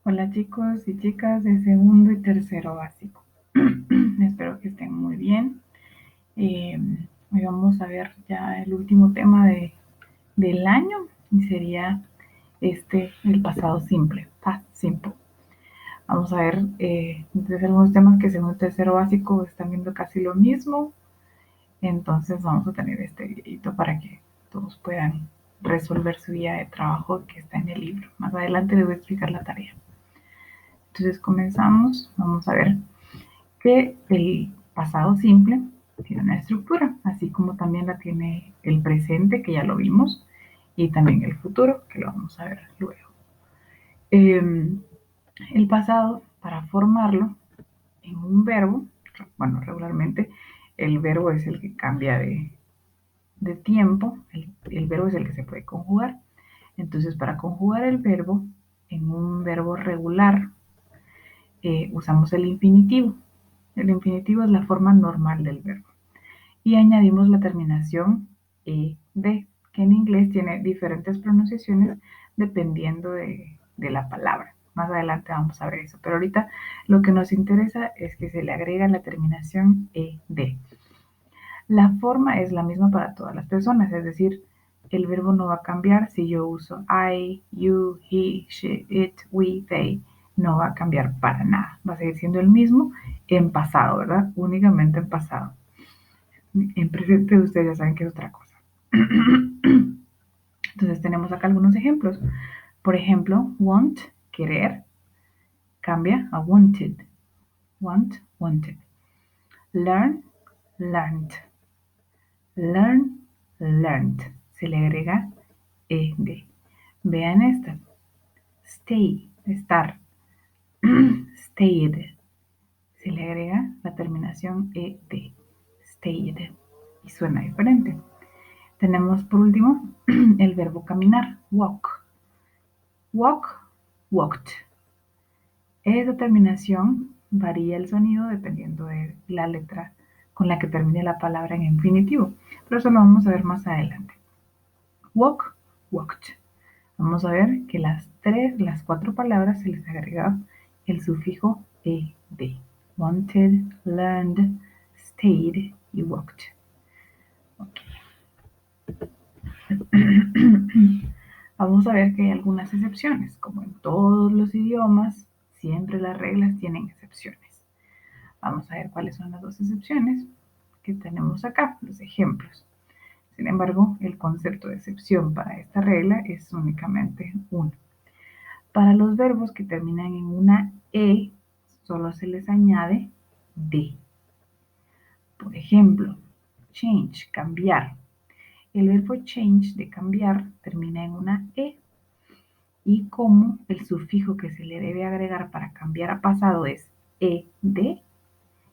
Hola chicos y chicas de segundo y tercero básico. Espero que estén muy bien. Hoy vamos a ver ya el último tema del año y sería el pasado simple, past simple. Vamos a ver entonces algunos temas que según tercero básico están viendo casi lo mismo. Entonces vamos a tener este videito para que todos puedan resolver su guía de trabajo que está en el libro. Más adelante les voy a explicar la tarea. Entonces comenzamos, vamos a ver que el pasado simple tiene una estructura, así como también la tiene el presente, que ya lo vimos, y también el futuro, que lo vamos a ver luego. El pasado, para formarlo en un verbo, bueno, regularmente el verbo es el que cambia de tiempo, el verbo es el que se puede conjugar. Entonces, para conjugar el verbo en un verbo regular, usamos el infinitivo. El infinitivo es la forma normal del verbo. Y añadimos la terminación ed, que en inglés tiene diferentes pronunciaciones dependiendo de la palabra. Más adelante vamos a ver eso. Pero ahorita lo que nos interesa es que se le agrega la terminación ed. La forma es la misma para todas las personas, es decir, el verbo no va a cambiar si yo uso I, you, he, she, it, we, they. No va a cambiar para nada. Va a seguir siendo el mismo en pasado, ¿verdad? Únicamente en pasado. En presente ustedes ya saben que es otra cosa. Entonces tenemos acá algunos ejemplos. Por ejemplo, want, querer, cambia a wanted. Want, wanted. Learn, learned. Learn, learned. Se le agrega ed. Vean esta. Stay, estar. Stayed. Se le agrega la terminación ed. Stayed. Y suena diferente. Tenemos por último el verbo caminar. Walk. Walk, walked. Esa terminación varía el sonido dependiendo de la letra con la que termine la palabra en infinitivo. Pero eso lo vamos a ver más adelante. Walk, walked. Vamos a ver que las cuatro palabras se les agrega el sufijo ed. Wanted, learned, stayed y walked. Vamos a ver que hay algunas excepciones. Como en todos los idiomas, siempre las reglas tienen excepciones. Vamos a ver cuáles son las dos excepciones que tenemos acá, los ejemplos. Sin embargo, el concepto de excepción para esta regla es únicamente uno. Para los verbos que terminan en una E, solo se les añade D. Por ejemplo, change, cambiar. El verbo change, de cambiar, termina en una E. Y como el sufijo que se le debe agregar para cambiar a pasado es ed,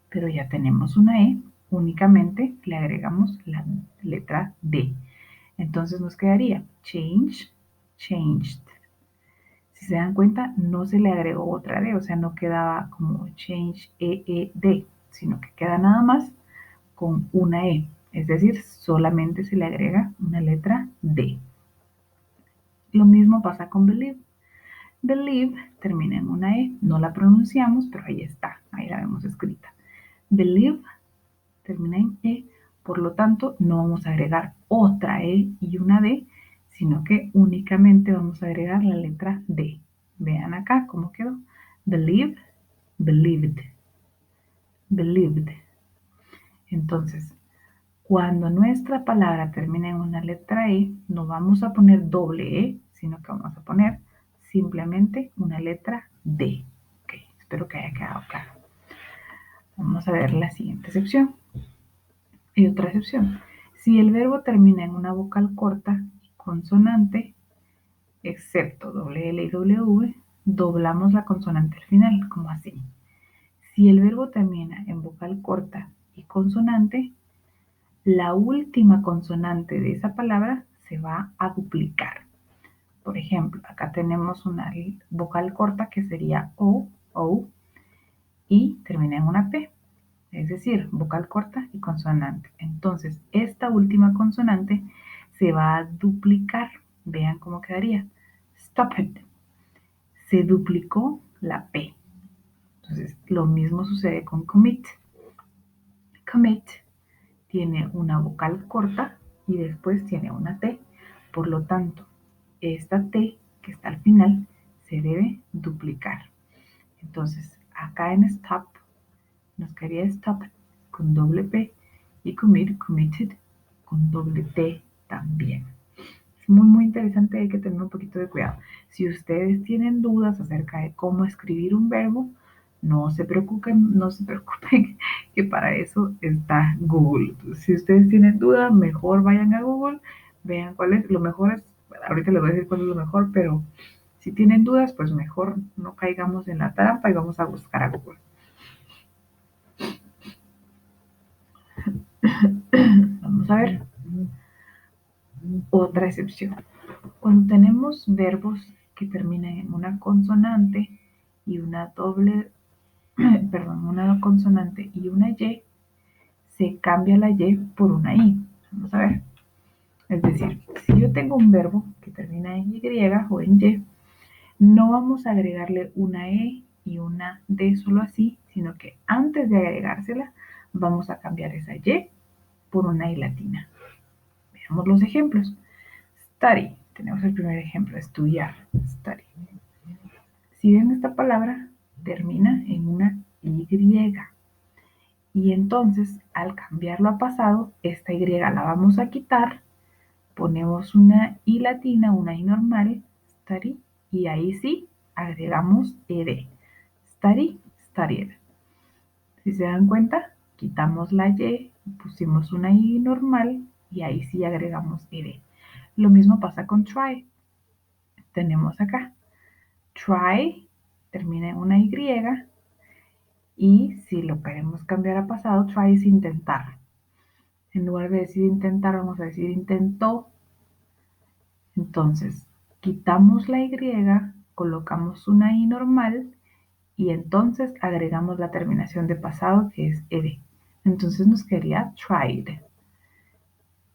pero ya tenemos una E, únicamente le agregamos la letra D. Entonces nos quedaría change, changed. Si se dan cuenta, no se le agregó otra D, o sea, no quedaba como change EED, sino que queda nada más con una E. Es decir, solamente se le agrega una letra D. Lo mismo pasa con believe. Believe termina en una E, no la pronunciamos, pero ahí está, ahí la vemos escrita. Believe termina en E, por lo tanto no vamos a agregar otra E y una D, sino que únicamente vamos a agregar la letra D. Vean acá cómo quedó. Believe, believed, believed. Entonces, cuando nuestra palabra termina en una letra E, no vamos a poner doble E, sino que vamos a poner simplemente una letra D. Ok, espero que haya quedado claro. Vamos a ver la siguiente excepción. Y otra excepción. Si el verbo termina en una vocal corta y consonante, excepto doble L y W, doblamos la consonante al final, como así. Si el verbo termina en vocal corta y consonante, la última consonante de esa palabra se va a duplicar. Por ejemplo, acá tenemos una vocal corta que sería O, y termina en una P, es decir, vocal corta y consonante. Entonces, esta última consonante se va a duplicar. Vean cómo quedaría. Stopped, se duplicó la P. Entonces, lo mismo sucede con commit. Commit tiene una vocal corta y después tiene una T. Por lo tanto, esta T que está al final se debe duplicar. Entonces, acá en stop nos quedaría stop con doble P y commit, committed con doble T también. Es muy interesante, hay que tener un poquito de cuidado. Si ustedes tienen dudas acerca de cómo escribir un verbo, no se preocupen, que para eso está Google. Si ustedes tienen dudas, mejor vayan a Google, vean cuál es, lo mejor es, ahorita les voy a decir cuál es lo mejor, pero si tienen dudas, pues mejor no caigamos en la trampa y vamos a buscar a Google. Vamos a ver otra excepción. Cuando tenemos verbos que terminan en una consonante y una una consonante y una Y, se cambia la Y por una I. Vamos a ver. Es decir, si yo tengo un verbo que termina en Y o en Y, no vamos a agregarle una E y una D solo así, sino que antes de agregársela, vamos a cambiar esa Y por una I latina. Veamos los ejemplos. Study. Tenemos el primer ejemplo, estudiar. Study. Si ven esta palabra, termina en una Y. Y entonces, al cambiarlo a pasado, esta Y la vamos a quitar, ponemos una I latina, una I normal, study, y ahí sí agregamos ed. Study, studied. Si se dan cuenta, quitamos la Y, pusimos una I normal y ahí sí agregamos ed. Lo mismo pasa con try. Tenemos acá try, termina en una Y, y si lo queremos cambiar a pasado, try es intentar. En lugar de decir intentar, vamos a decir intentó. Entonces, quitamos la Y, colocamos una I normal y entonces agregamos la terminación de pasado que es ed. Entonces nos quedaría tried.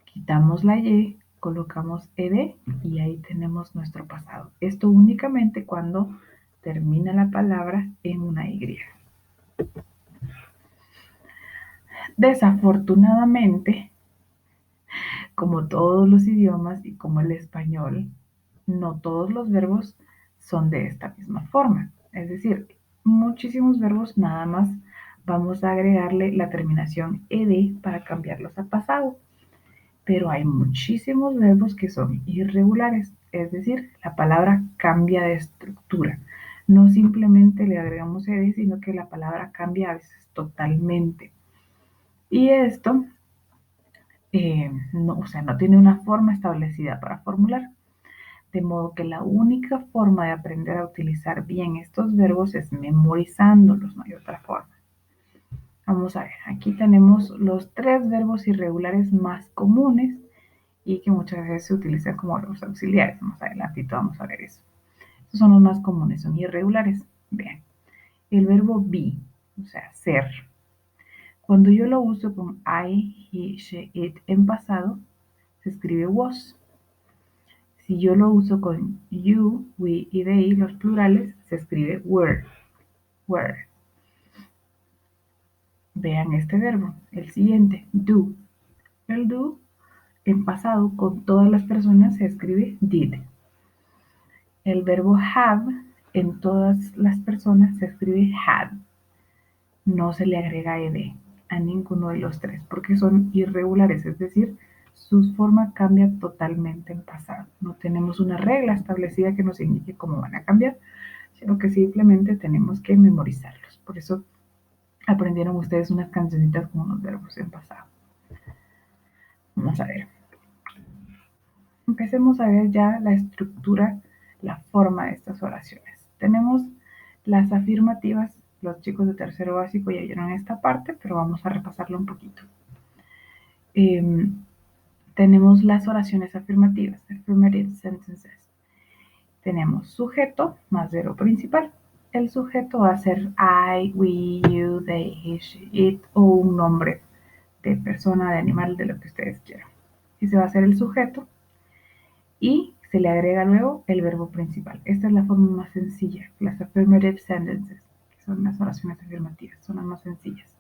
Quitamos la Y, colocamos ed y ahí tenemos nuestro pasado. Esto únicamente cuando termina la palabra en una Y. Desafortunadamente, como todos los idiomas y como el español, no todos los verbos son de esta misma forma. Es decir, muchísimos verbos nada más vamos a agregarle la terminación ed para cambiarlos a pasado. Pero hay muchísimos verbos que son irregulares, es decir, la palabra cambia de estructura. No simplemente le agregamos ed, sino que la palabra cambia a veces totalmente. Y esto no tiene una forma establecida para formular. De modo que la única forma de aprender a utilizar bien estos verbos es memorizándolos, no hay otra forma. Vamos a ver, aquí tenemos los 3 verbos irregulares más comunes y que muchas veces se utilizan como verbos auxiliares. Más adelantito vamos a ver eso. Estos son los más comunes, son irregulares. Vean, el verbo be, o sea, ser. Cuando yo lo uso con I, he, she, it en pasado, se escribe was. Si yo lo uso con you, we y they, los plurales, se escribe were. Were. Vean este verbo, el siguiente, do. El do en pasado con todas las personas se escribe did. El verbo have en todas las personas se escribe had. No se le agrega ed a ninguno de los 3 porque son irregulares, es decir, su forma cambia totalmente en pasado. No tenemos una regla establecida que nos indique cómo van a cambiar, sino que simplemente tenemos que memorizarlos. Por eso aprendieron ustedes unas cancioncitas con unos verbos en pasado. Vamos a ver. Empecemos a ver ya la estructura, la forma de estas oraciones. Tenemos las afirmativas. Los chicos de tercero básico ya vieron esta parte, pero vamos a repasarla un poquito. Tenemos las oraciones afirmativas, affirmative sentences. Tenemos sujeto más verbo principal. El sujeto va a ser I, we, you, they, he, she, it o un nombre de persona, de animal, de lo que ustedes quieran. Ese va a ser el sujeto y se le agrega luego el verbo principal. Esta es la forma más sencilla, las affirmative sentences, que son las oraciones afirmativas, son las más sencillas.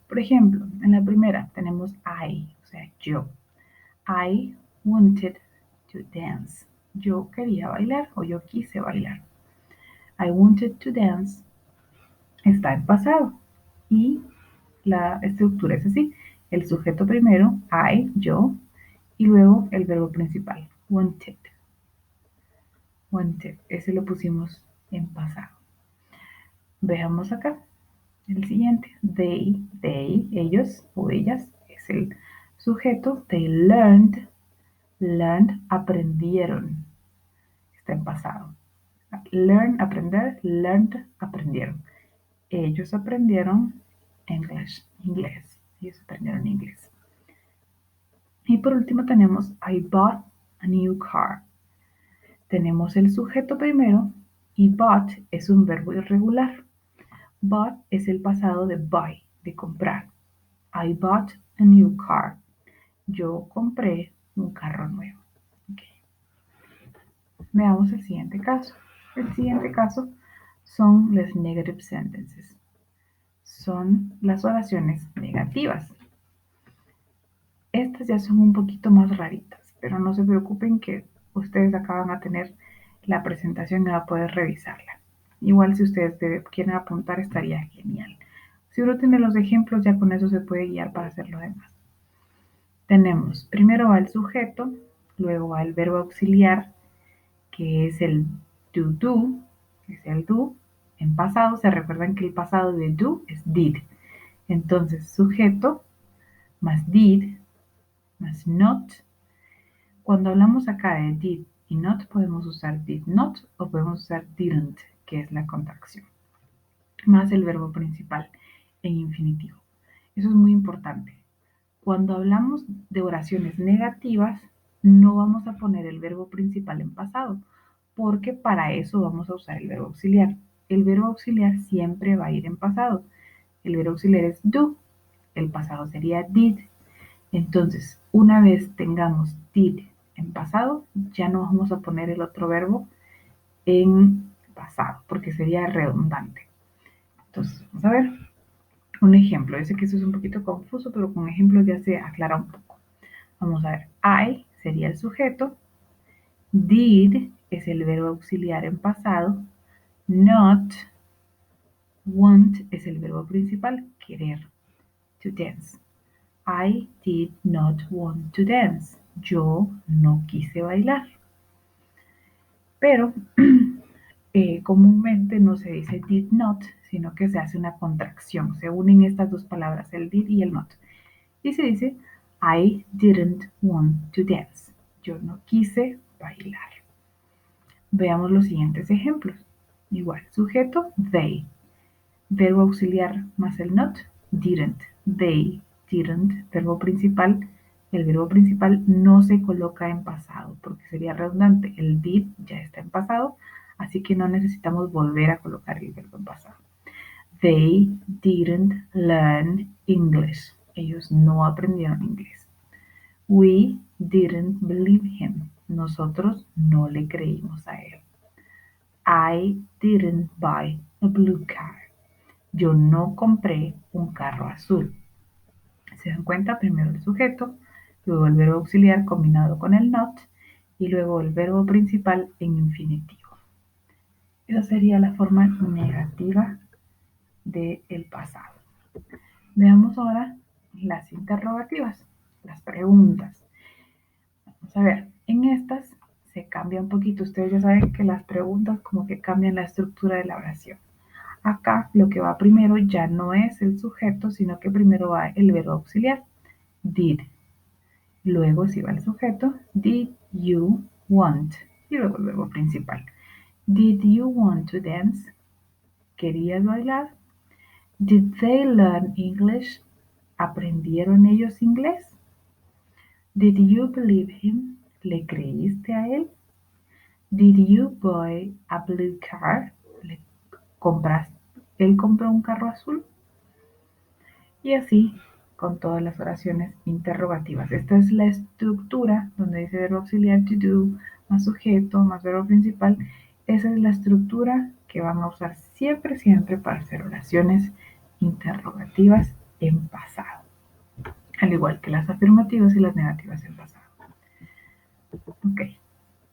Por ejemplo, en la primera tenemos I, o sea, yo. I wanted to dance. Yo quería bailar o yo quise bailar. I wanted to dance está en pasado y la estructura es así. El sujeto primero, I, yo, y luego el verbo principal, wanted. Wanted, ese lo pusimos en pasado. Veamos acá. El siguiente, they, ellos o ellas, es el sujeto. They learned, aprendieron. Está en pasado. Learn, aprender, learned, aprendieron. Ellos aprendieron inglés. Ellos aprendieron inglés. Y por último tenemos I bought a new car. Tenemos el sujeto primero y bought es un verbo irregular. Bought es el pasado de buy, de comprar. I bought a new car. Yo compré un carro nuevo. Okay. Veamos el siguiente caso. El siguiente caso son las negative sentences. Son las oraciones negativas. Estas ya son un poquito más raritas, pero no se preocupen que ustedes acaban a tener la presentación y van a poder revisarla. Igual si ustedes quieren apuntar estaría genial. Si uno tiene los ejemplos ya con eso se puede guiar para hacer lo demás. Tenemos, primero va el sujeto, luego va el verbo auxiliar que es el do, es el do. En pasado se recuerdan que el pasado de do es did. Entonces sujeto más did más not. Cuando hablamos acá de did y not, podemos usar did not o podemos usar didn't, que es la contracción, más el verbo principal en infinitivo. Eso es muy importante. Cuando hablamos de oraciones negativas, no vamos a poner el verbo principal en pasado, porque para eso vamos a usar el verbo auxiliar. El verbo auxiliar siempre va a ir en pasado. El verbo auxiliar es do, el pasado sería did. Entonces, una vez tengamos did en pasado, ya no vamos a poner el otro verbo en pasado, porque sería redundante. Entonces, vamos a ver un ejemplo. Yo sé que eso es un poquito confuso, pero con ejemplos ya se aclara un poco. Vamos a ver, I sería el sujeto, did es el verbo auxiliar en pasado, not, want es el verbo principal, querer, to dance. I did not want to dance. Yo no quise bailar. Pero comúnmente no se dice did not, sino que se hace una contracción. Se unen estas dos palabras, el did y el not. Y se dice I didn't want to dance. Yo no quise bailar. Veamos los siguientes ejemplos. Igual, sujeto, they. Verbo auxiliar más el not, didn't. They didn't. Verbo principal. El verbo principal no se coloca en pasado porque sería redundante. El did ya está en pasado, así que no necesitamos volver a colocar el verbo en pasado. They didn't learn English. Ellos no aprendieron inglés. We didn't believe him. Nosotros no le creímos a él. I didn't buy a blue car. Yo no compré un carro azul. Se dan cuenta, primero el sujeto, luego el verbo auxiliar combinado con el not y luego el verbo principal en infinitivo. Esa sería la forma negativa del pasado. Veamos ahora las interrogativas, las preguntas. Vamos a ver, en estas se cambia un poquito. Ustedes ya saben que las preguntas como que cambian la estructura de la oración. Acá lo que va primero ya no es el sujeto, sino que primero va el verbo auxiliar, did. Luego si va el sujeto, did you want. Y luego el verbo principal. Did you want to dance? ¿Querías bailar? Did they learn English? ¿Aprendieron ellos inglés? Did you believe him? ¿Le creíste a él? Did you buy a blue car? ¿Le compraste? ¿Él compró un carro azul? Y así con todas las oraciones interrogativas. Esta es la estructura donde dice verbo auxiliar to do más sujeto, más verbo principal. Esa es la estructura que van a usar siempre, siempre para hacer oraciones interrogativas en pasado, al igual que las afirmativas y las negativas en pasado. Ok,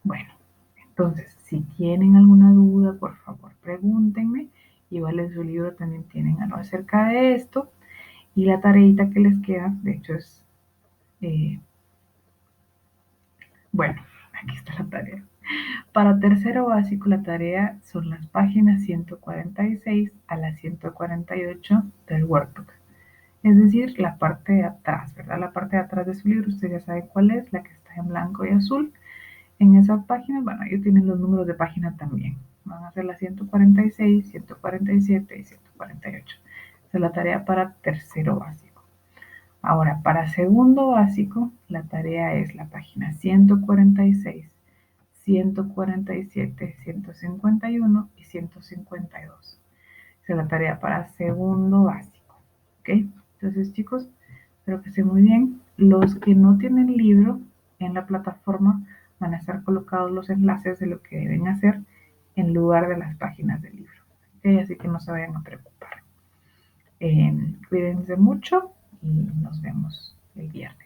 bueno, entonces si tienen alguna duda, por favor pregúntenme. Igual en su libro también tienen algo acerca de esto. Y la tareita que les queda, de hecho es, bueno, aquí está la tarea. Para tercero básico, la tarea son las páginas 146 a la 148 del workbook. Es decir, la parte de atrás, ¿verdad? La parte de atrás de su libro, usted ya sabe cuál es, la que está en blanco y azul. En esa página, bueno, ellos tienen los números de página también. Van a ser las 146, 147 y 148. Esa es la tarea para tercero básico. Ahora, para segundo básico, la tarea es la página 146, 147, 151 y 152. Esa es la tarea para segundo básico. ¿Ok? Entonces, chicos, espero que estén muy bien. Los que no tienen libro en la plataforma van a estar colocados los enlaces de lo que deben hacer en lugar de las páginas del libro. ¿Ok? Así que no se vayan a preocupar. Cuídense mucho y nos vemos el viernes.